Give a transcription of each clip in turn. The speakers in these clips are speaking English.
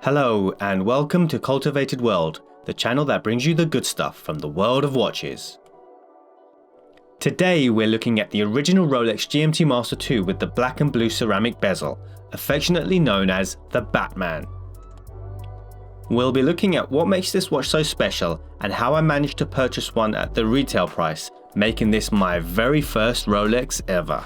Hello and welcome to Cultivated World, the channel that brings you the good stuff from the world of watches. Today we're looking at the original Rolex GMT Master 2 with the black and blue ceramic bezel, affectionately known as the Batman. We'll be looking at what makes this watch so special and how I managed to purchase one at the retail price, making this my very first Rolex ever.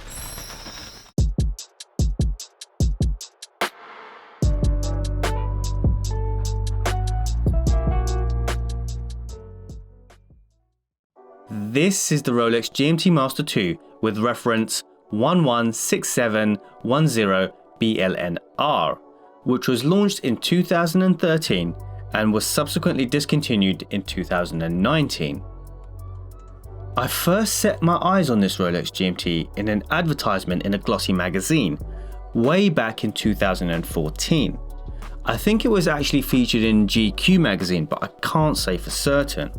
This is the Rolex GMT Master 2 with reference 116710BLNR, which was launched in 2013 and was subsequently discontinued in 2019. I first set my eyes on this Rolex GMT in an advertisement in a glossy magazine way back in 2014. I think it was actually featured in GQ magazine, but I can't say for certain.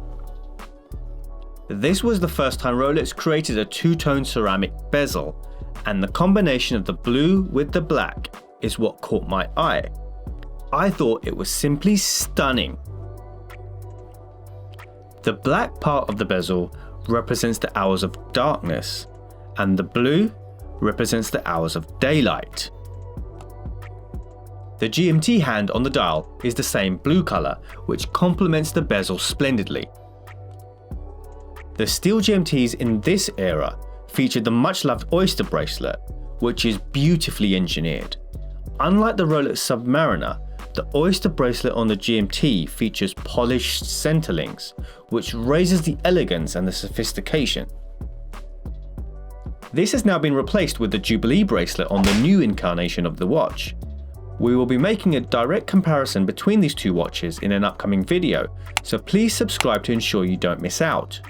This was the first time Rolex created a two-tone ceramic bezel, and the combination of the blue with the black is what caught my eye. I thought it was simply stunning. The black part of the bezel represents the hours of darkness, and the blue represents the hours of daylight. The GMT hand on the dial is the same blue color, which complements the bezel splendidly. The steel GMTs in this era featured the much-loved Oyster bracelet, which is beautifully engineered. Unlike the Rolex Submariner, the Oyster bracelet on the GMT features polished centerlinks, which raises the elegance and the sophistication. This has now been replaced with the Jubilee bracelet on the new incarnation of the watch. We will be making a direct comparison between these two watches in an upcoming video, so please subscribe to ensure you don't miss out.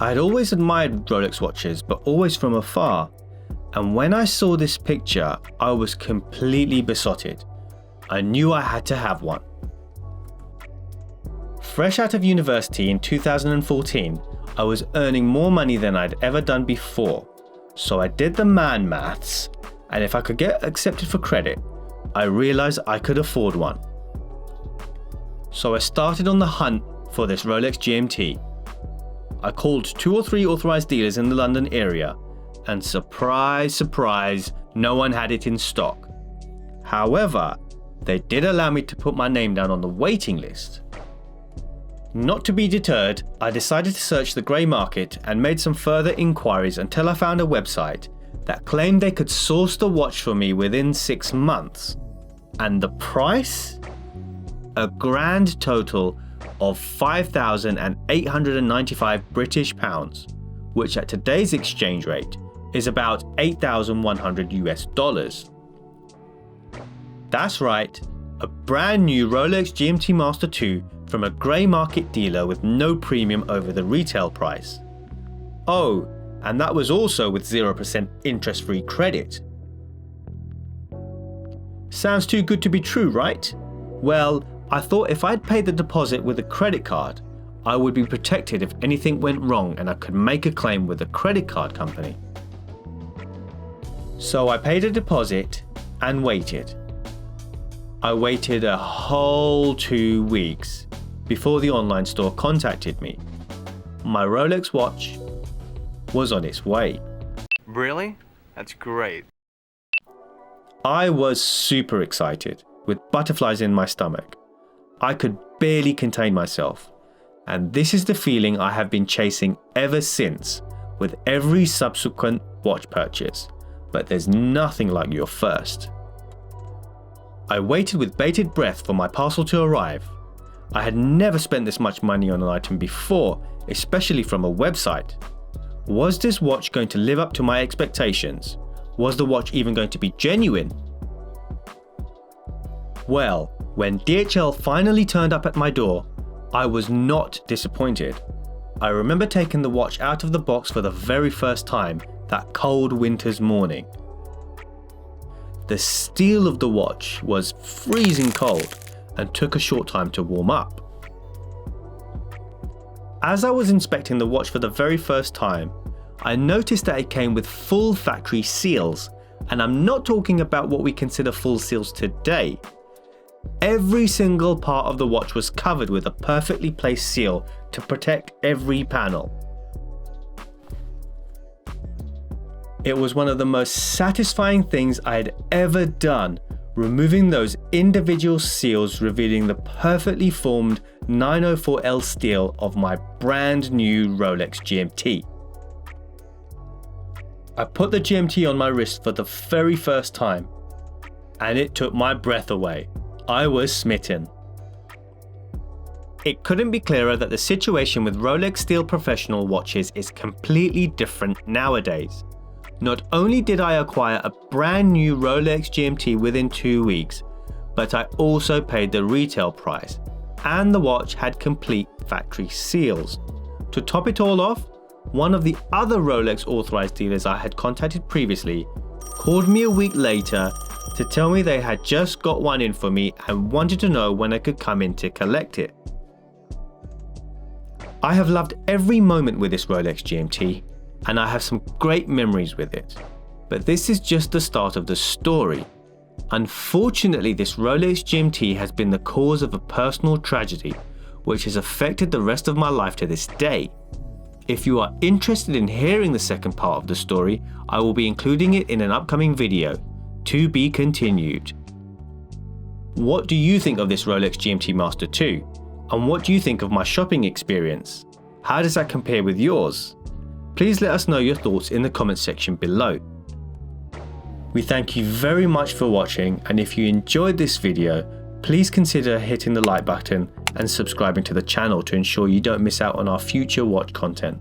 I had always admired Rolex watches, but always from afar, and when I saw this picture, I was completely besotted. I knew I had to have one. Fresh out of university in 2014, I was earning more money than I'd ever done before, so I did the man maths, and if I could get accepted for credit, I realized I could afford one. So I started on the hunt for this Rolex GMT. I called 2 or 3 authorized dealers in the London area, and surprise, surprise, no one had it in stock. However, they did allow me to put my name down on the waiting list. Not to be deterred, I decided to search the grey market and made some further inquiries until I found a website that claimed they could source the watch for me within 6 months. And the price? A grand total of £5,895 British pounds, which at today's exchange rate is about $8,100 US. That's right, a brand new Rolex GMT Master 2 from a grey market dealer with no premium over the retail price. Oh, and that was also with 0% interest-free credit. Sounds too good to be true, right? Well, I thought if I'd paid the deposit with a credit card, I would be protected if anything went wrong and I could make a claim with a credit card company. So I paid a deposit and waited. I waited a whole 2 weeks before the online store contacted me. My Rolex watch was on its way. Really? That's great. I was super excited, with butterflies in my stomach. I could barely contain myself, and this is the feeling I have been chasing ever since with every subsequent watch purchase, but there's nothing like your first. I waited with bated breath for my parcel to arrive. I had never spent this much money on an item before, especially from a website. Was this watch going to live up to my expectations? Was the watch even going to be genuine? Well, when DHL finally turned up at my door, I was not disappointed. I remember taking the watch out of the box for the very first time that cold winter's morning. The steel of the watch was freezing cold and took a short time to warm up. As I was inspecting the watch for the very first time, I noticed that it came with full factory seals And I'm not talking about what we consider full seals today. Every single part of the watch was covered with a perfectly placed seal to protect every panel. It was one of the most satisfying things I had ever done, removing those individual seals, revealing the perfectly formed 904L steel of my brand new Rolex GMT. I put the GMT on my wrist for the very first time, and it took my breath away. I was smitten. It couldn't be clearer that the situation with Rolex Steel Professional watches is completely different nowadays. Not only did I acquire a brand new Rolex GMT within 2 weeks, but I also paid the retail price, and the watch had complete factory seals. To top it all off, one of the other Rolex authorized dealers I had contacted previously called me a week later to tell me they had just got one in for me and wanted to know when I could come in to collect it. I have loved every moment with this Rolex GMT, and I have some great memories with it. But this is just the start of the story. Unfortunately, this Rolex GMT has been the cause of a personal tragedy, which has affected the rest of my life to this day. If you are interested in hearing the second part of the story, I will be including it in an upcoming video. To be continued. What do you think of this Rolex GMT Master 2? And what do you think of my shopping experience? How does that compare with yours? Please let us know your thoughts in the comments section below. We thank you very much for watching, and if you enjoyed this video, please consider hitting the like button and subscribing to the channel to ensure you don't miss out on our future watch content.